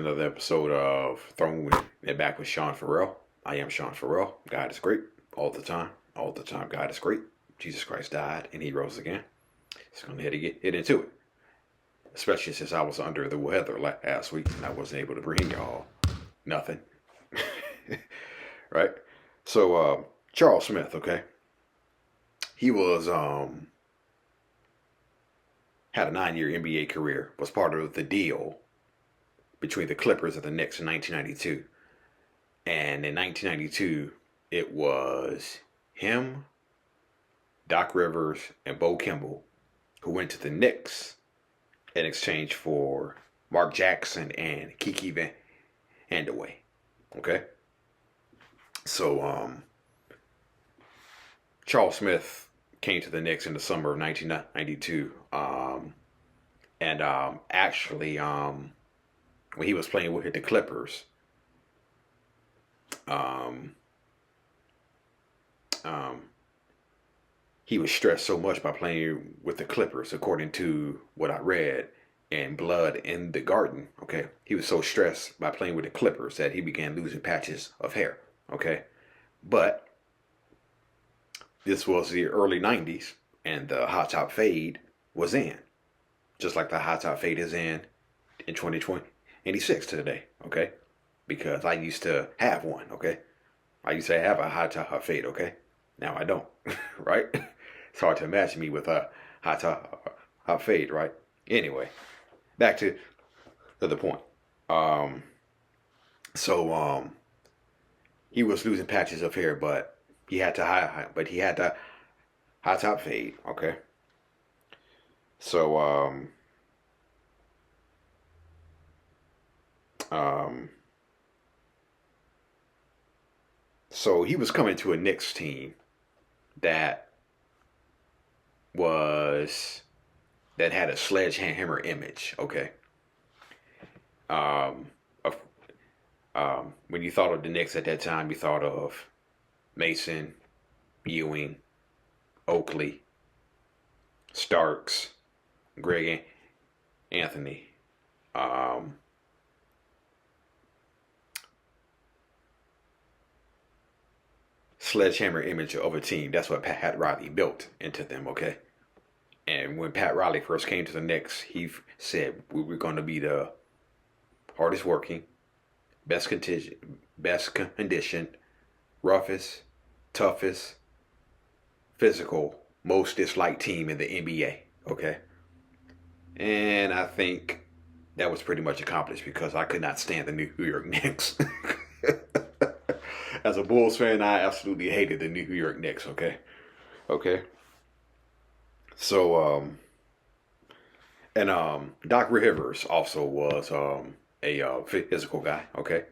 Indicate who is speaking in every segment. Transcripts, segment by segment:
Speaker 1: another episode of Throwing It Back with Sean Farrell. I am Sean Farrell. God is great all the time. All the time, God is great. Jesus Christ died and he rose again. Just going to get into it. Especially since I was under the weather last week and I wasn't able to bring y'all nothing. Right? So, Charles Smith, okay? He was, had a 9-year NBA career, was part of the deal between the Clippers and the Knicks in 1992. And in 1992, it was him, Doc Rivers, and Bo Kimball who went to the Knicks in exchange for Mark Jackson and Kiki Van Andeway. Okay? So, Charles Smith came to the Knicks in the summer of 1992. Actually, when he was playing with the Clippers, he was stressed so much by playing with the Clippers, according to what I read in Blood in the Garden. Okay, he was so stressed by playing with the Clippers that he began losing patches of hair. Okay, but this was the early 90s, and the hot top fade was in, just like the hot top fade is in 2026 today. Okay, because I used to have one. Okay, I used to have a hot top fade. Okay, now I don't. Right? It's hard to imagine me with a hot top fade. Right? Anyway, back to the point. He was losing patches of hair, but he had to high top fade. Okay. So so he was coming to a Knicks team that had a sledgehammer image. Okay. When you thought of the Knicks at that time, you thought of Mason, Ewing, Oakley, Starks, Greg Anthony, sledgehammer image of a team. That's what Pat Riley built into them, okay? And when Pat Riley first came to the Knicks, he said we were going to be the hardest working, best conditioned, roughest, toughest, physical, most disliked team in the NBA, okay? And I think that was pretty much accomplished because I could not stand the New York Knicks. As a Bulls fan, I absolutely hated the New York Knicks, okay? Okay. So, Doc Rivers also was a physical guy, okay?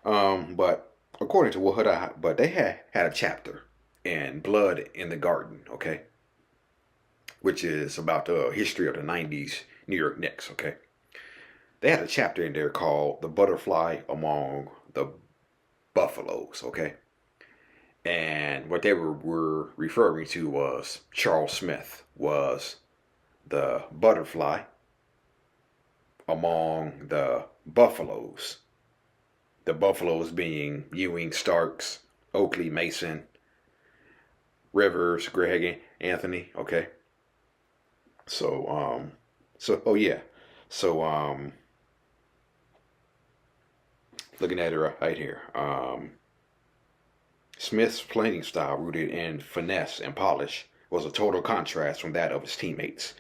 Speaker 1: But according to but they had a chapter in Blood in the Garden, okay? Which is about the history of the 90s New York Knicks, okay? They had a chapter in there called The Butterfly Among the Buffaloes, okay? And what they were referring to was Charles Smith was the butterfly among the Buffaloes. The Buffaloes being Ewing, Starks, Oakley, Mason, Rivers, Greg Anthony, okay? So, looking at it right here. Smith's playing style, rooted in finesse and polish, was a total contrast from that of his teammates.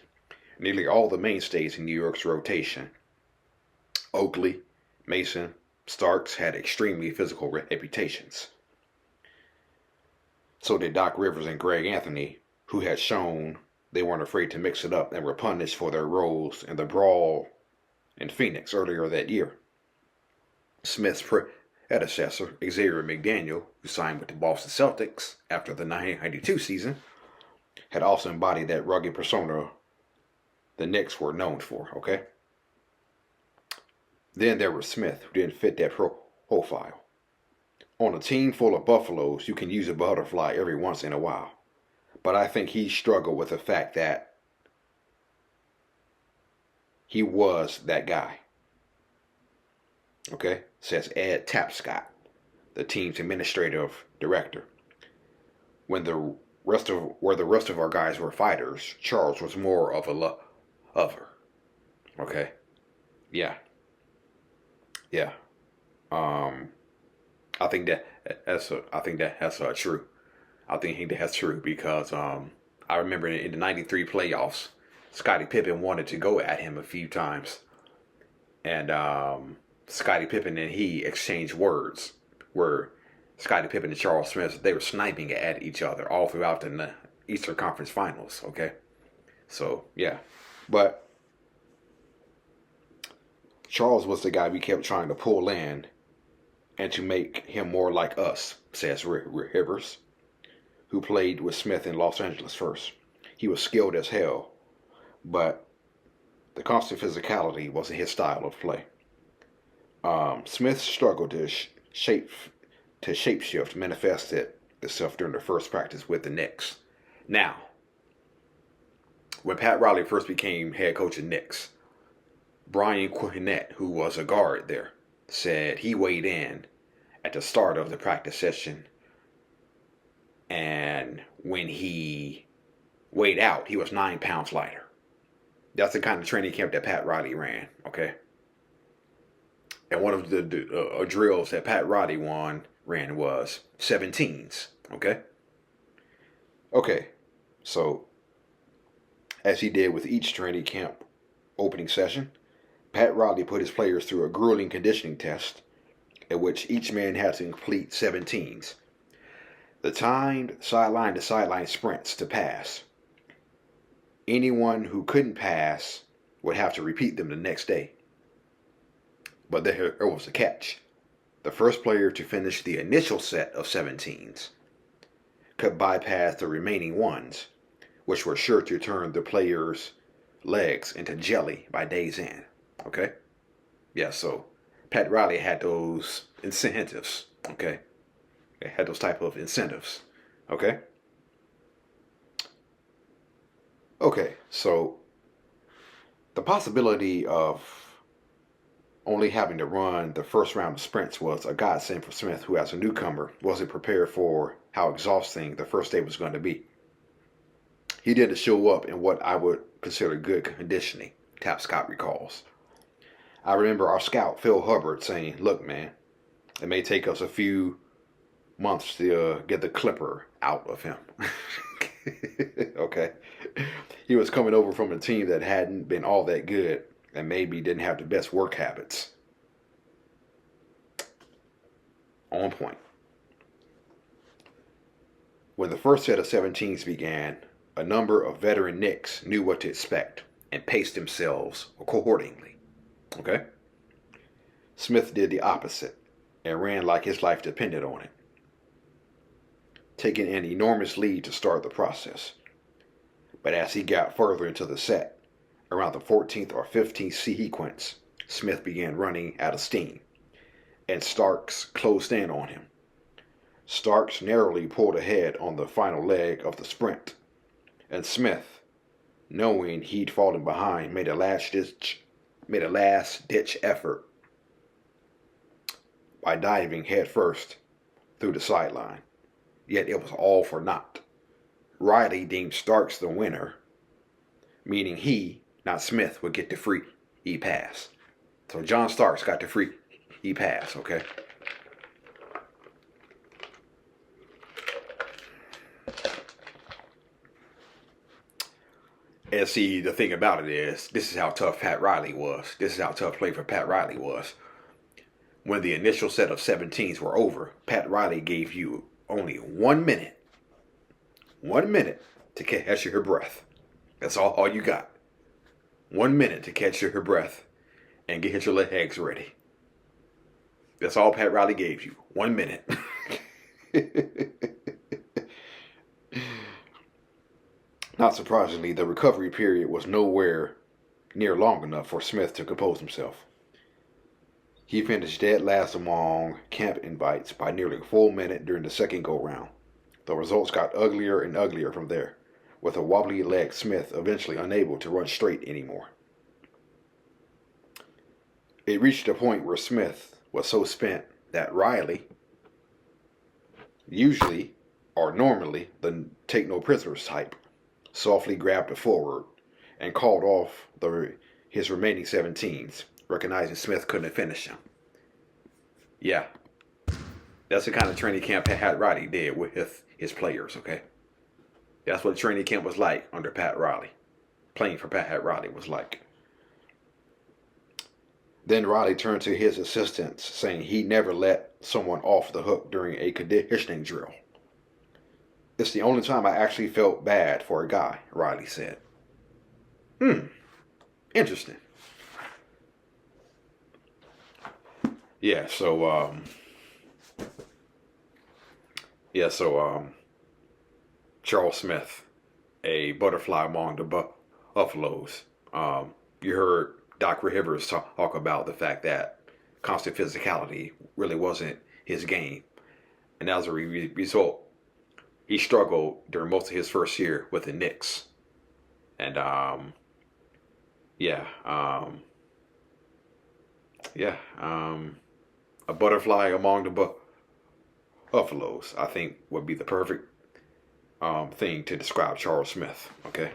Speaker 1: Nearly all the mainstays in New York's rotation, Oakley, Mason, Starks, had extremely physical reputations. So did Doc Rivers and Greg Anthony, who had shown they weren't afraid to mix it up and were punished for their roles in the brawl in Phoenix earlier that year. Smith's predecessor, Xavier McDaniel, who signed with the Boston Celtics after the 1992 season, had also embodied that rugged persona the Knicks were known for, okay? Then there was Smith, who didn't fit that profile. On a team full of Buffaloes, you can use a butterfly every once in a while. But I think he struggled with the fact that he was that guy. Okay, says Ed Tapscott, the team's administrative director. When the the rest of our guys were fighters, Charles was more of a lover. Okay, yeah, yeah. Um, I think that's true. I think that's true because I remember in the '93 playoffs, Scottie Pippen wanted to go at him a few times, and Scottie Pippen and he exchanged words where Scottie Pippen and Charles Smith, they were sniping at each other all throughout the Eastern Conference Finals. Okay, so yeah, but Charles was the guy we kept trying to pull in and to make him more like us, says Rivers, who played with Smith in Los Angeles first. He was skilled as hell, but the constant physicality wasn't his style of play. Smith struggled to shapeshift manifested itself during the first practice with the Knicks. Now, when Pat Riley first became head coach of Knicks, Brian Quinnett, who was a guard there, said he weighed in at the start of the practice session, and when he weighed out, he was 9 pounds lighter. That's the kind of training camp that Pat Riley ran, okay? And one of the drills that Pat Riley ran was 17s, okay? Okay, so as he did with each training camp opening session, Pat Riley put his players through a grueling conditioning test in which each man had to complete 17s. The timed sideline to sideline sprints to pass. Anyone who couldn't pass would have to repeat them the next day. But there was a catch. The first player to finish the initial set of 17s could bypass the remaining ones, which were sure to turn the players' legs into jelly by day's end. Okay? Yeah, so Pat Riley had those incentives. Okay? They had those type of incentives. Okay? Okay, so the possibility of only having to run the first round of sprints was a godsend for Smith, who, as a newcomer, wasn't prepared for how exhausting the first day was going to be. He didn't show up in what I would consider good conditioning, Tapscott recalls. I remember our scout, Phil Hubbard, saying, "Look, man, it may take us a few months to get the clipper out of him." Okay. He was coming over from a team that hadn't been all that good and maybe didn't have the best work habits. On point. When the first set of 17s began, a number of veteran Knicks knew what to expect and paced themselves accordingly. Okay? Smith did the opposite and ran like his life depended on it, taking an enormous lead to start the process. But as he got further into the set, around the 14th or 15th sequence, Smith began running out of steam, and Starks closed in on him. Starks narrowly pulled ahead on the final leg of the sprint, and Smith, knowing he'd fallen behind, made a last-ditch effort by diving headfirst through the sideline. Yet it was all for naught. Riley deemed Starks the winner, meaning he, not Smith, would get the free pass. So John Starks got the free pass, okay? And see, the thing about it is, this is how tough Pat Riley was. This is how tough playing for Pat Riley was. When the initial set of 17s were over, Pat Riley gave you only 1 minute. 1 minute to catch your breath. That's all you got. 1 minute to catch your breath and get your legs ready. That's all Pat Riley gave you. 1 minute. Not surprisingly, the recovery period was nowhere near long enough for Smith to compose himself. He finished dead last among camp invites by nearly a full minute during the second go-round. The results got uglier and uglier from there, with a wobbly-legged Smith eventually unable to run straight anymore. It reached a point where Smith was so spent that Riley, usually or normally the take no prisoners type, softly grabbed a forward and called off his remaining 17s, recognizing Smith couldn't finish him. Yeah, that's the kind of training camp Pat Riley did with his players, okay? That's what the training camp was like under Pat Riley. Playing for Pat Riley was like. Then Riley turned to his assistants, saying he never let someone off the hook during a conditioning drill. It's the only time I actually felt bad for a guy, Riley said. Interesting. Yeah, so Charles Smith, a butterfly among the Buffaloes. You heard Doc Rivers talk about the fact that constant physicality really wasn't his game. And as a result, he struggled during most of his first year with the Knicks. And a butterfly among the Buffaloes, I think, would be the perfect thing to describe Charles Smith. Okay.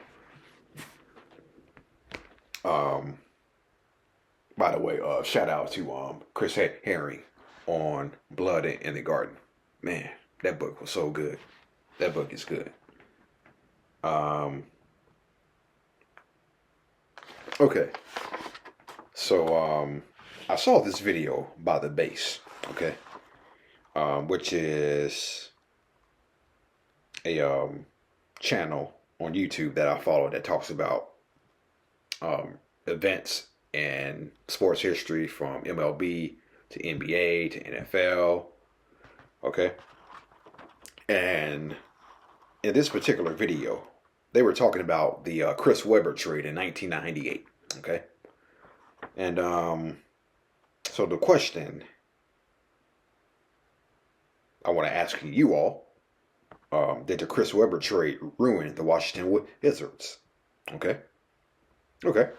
Speaker 1: By the way, shout out to Chris Herring on Blood in the Garden. Man, that book was so good. That book is good. Okay. So I saw this video by The Base, okay, which is a channel on YouTube that I follow that talks about events and sports history from MLB to NBA to NFL, okay? And in this particular video, they were talking about the Chris Webber trade in 1998, okay? And so the question I want to ask you all, did the Chris Webber trade ruin the Washington Wizards? Okay. Okay.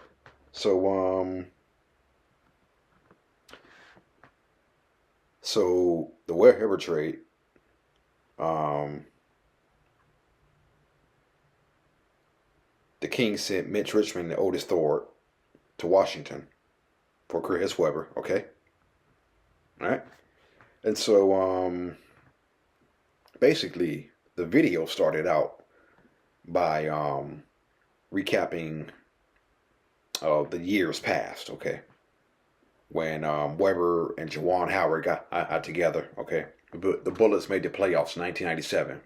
Speaker 1: So the Webber trade, the Kings sent Mitch Richmond and Otis Thorpe to Washington for Chris Webber, okay? All right. And so basically the video started out by recapping the years past, okay? When Webber and Juwan Howard got together, okay? The Bullets made the playoffs in 1997.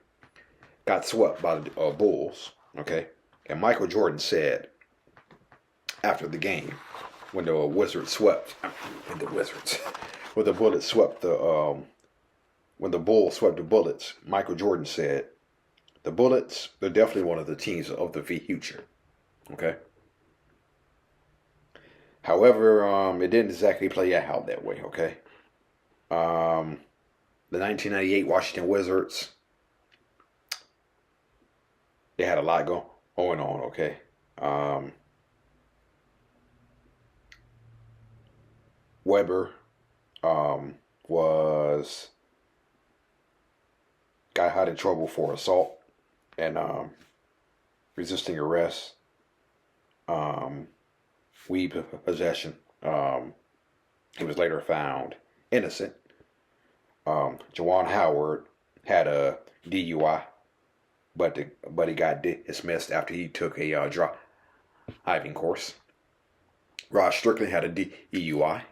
Speaker 1: Got swept by the Bulls, okay? And Michael Jordan said after the game, when the Wizards swept, when the Bullets swept when the Bulls swept the Bullets, Michael Jordan said, the Bullets, they're definitely one of the teams of the future, okay? However, it didn't exactly play out that way, okay? The 1998 Washington Wizards, they had a lot going on, okay? Webber got in trouble for assault and resisting arrest, weed possession. He was later found innocent. Juwan Howard had a DUI, but he got dismissed after he took a driving course. Rod Strickland had a DUI.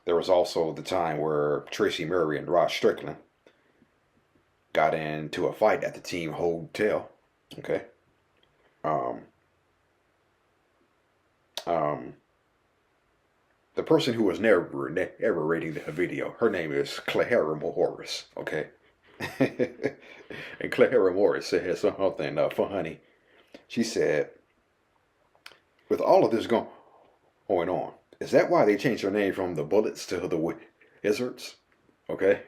Speaker 1: There was also the time where Tracy Murray and Rod Strickland got into a fight at the team hotel. Okay. The person who was narrating the video, her name is Clara Morris. Okay. And Clara Morris said something funny. She said, with all of this going on, is that why they changed their name from the Bullets to the Wizards? Okay.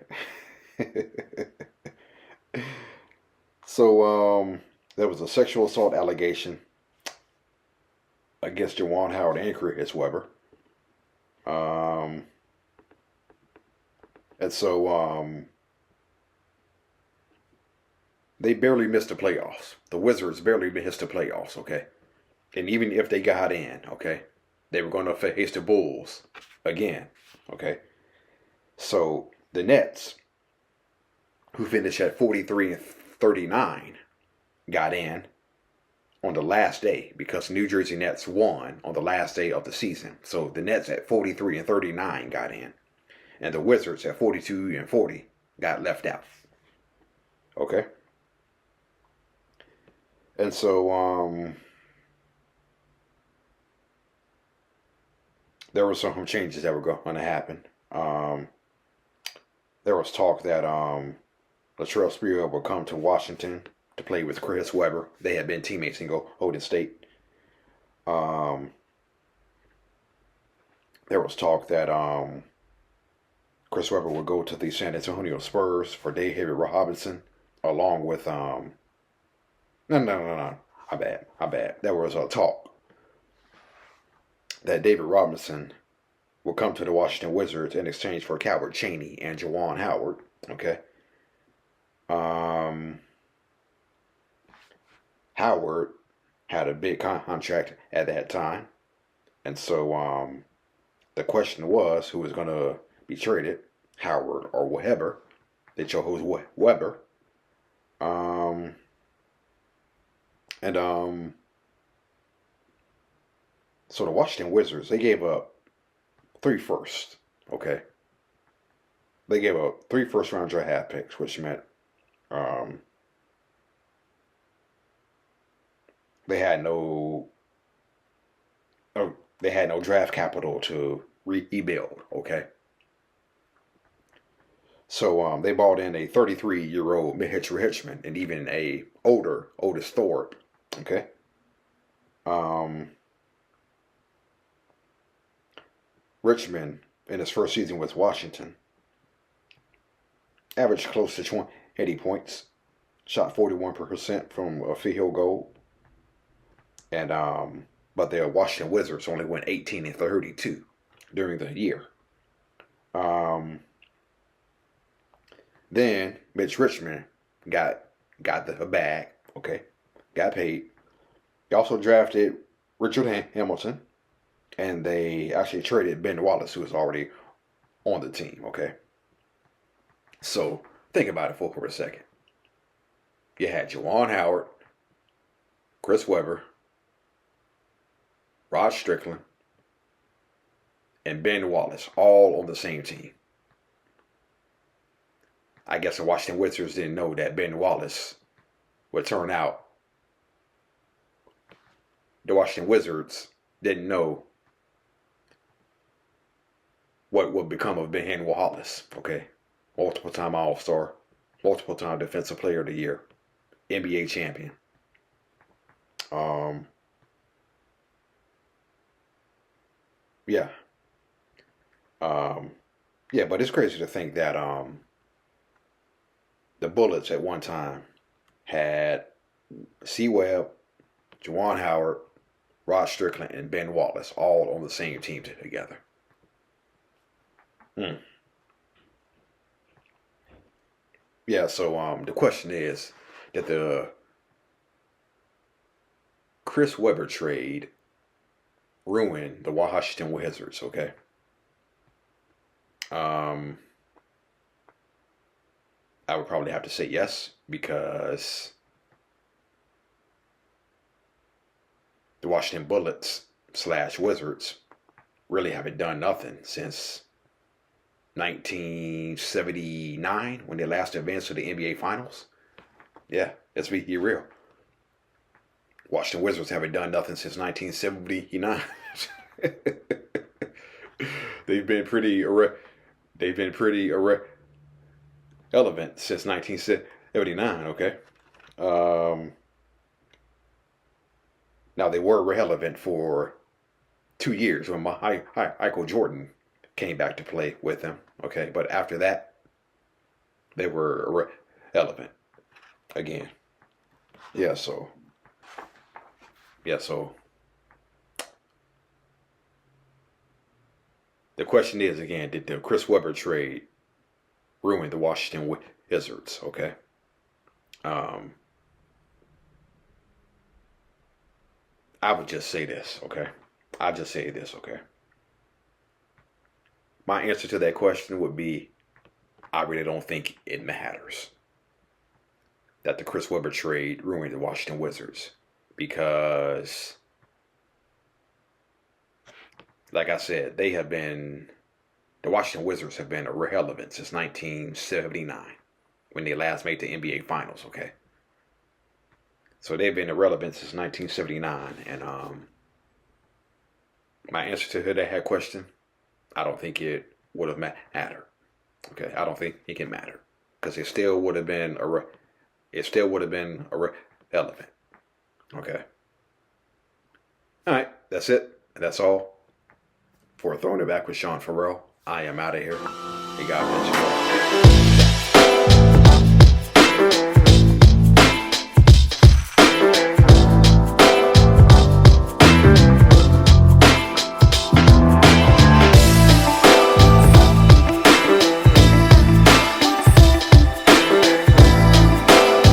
Speaker 1: So there was a sexual assault allegation against Juwan Howard and Chris Webber. Um, and so they barely missed the playoffs. The Wizards barely missed the playoffs, okay? And even if they got in, okay, they were going to face the Bulls again, okay? So the Nets, who finished at 43 and 39, got in on the last day because New Jersey Nets won on the last day of the season. So the Nets at 43 and 39 got in. And the Wizards at 42 and 40 got left out. Okay? And so there were some changes that were going to happen. There was talk that Latrell Sprewell would come to Washington to play with Chris Webber. They had been teammates in Golden State. There was talk that Chris Webber would go to the San Antonio Spurs for David Robinson, along with no. My bad. There was a talk that David Robinson will come to the Washington Wizards in exchange for Calvert Chaney and Juwan Howard. Okay. Howard had a big contract at that time. And so the question was who was going to be traded, Howard or Webber. They chose Webber. So the Washington Wizards, they gave up 3 firsts. Okay. They gave up 3 first-round draft picks, which meant they had no draft capital to rebuild. Okay. So they bought in a 33-year-old Mitch Richmond and even a Otis Thorpe. Okay. Richmond in his first season with Washington averaged close to 80 points, shot 41% from a field goal, and but the Washington Wizards only went 18 and 32 during the year. Then Mitch Richmond got the bag, okay, got paid. He also drafted Richard Hamilton, and they actually traded Ben Wallace, who was already on the team, okay. So think about it for a second. You had Juwan Howard, Chris Webber, Rod Strickland, and Ben Wallace all on the same team. I guess the Washington Wizards didn't know that Ben Wallace would turn out. The Washington Wizards didn't know what would become of Ben Wallace, okay? Multiple-time All-Star, multiple-time Defensive Player of the Year, NBA champion. Yeah. Yeah, but it's crazy to think that the Bullets at one time had C. Webb, Juwan Howard, Rod Strickland, and Ben Wallace all on the same team together. Yeah, so the question is, did the Chris Webber trade ruin the Washington Wizards, okay? I would probably have to say yes, because the Washington Bullets / Wizards really haven't done nothing since 1979 when they last advanced to the NBA Finals. Yeah, let's be real. Washington Wizards haven't done nothing since 1979. They've been pretty irrelevant since 1979. Okay. Now they were relevant for 2 years when Michael Jordan came back to play with them. Okay, but after that, they were irrelevant again. Yeah. So The question is again, did the Chris Webber trade ruin the Washington Wizards? Okay. Um, I would just say this. Okay. I'll just say this. Okay. My answer to that question would be, I really don't think it matters that the Chris Webber trade ruined the Washington Wizards because, like I said, the Washington Wizards have been irrelevant since 1979 when they last made the NBA Finals. Okay, so they've been irrelevant since 1979, and my answer to that question, I don't think it would have mattered. Okay, I don't think it can matter because it still would have been irrelevant. Okay. All right, that's it. That's all for Throwing It Back with Sean Farrell. I am out of here. Hey, God bless you all.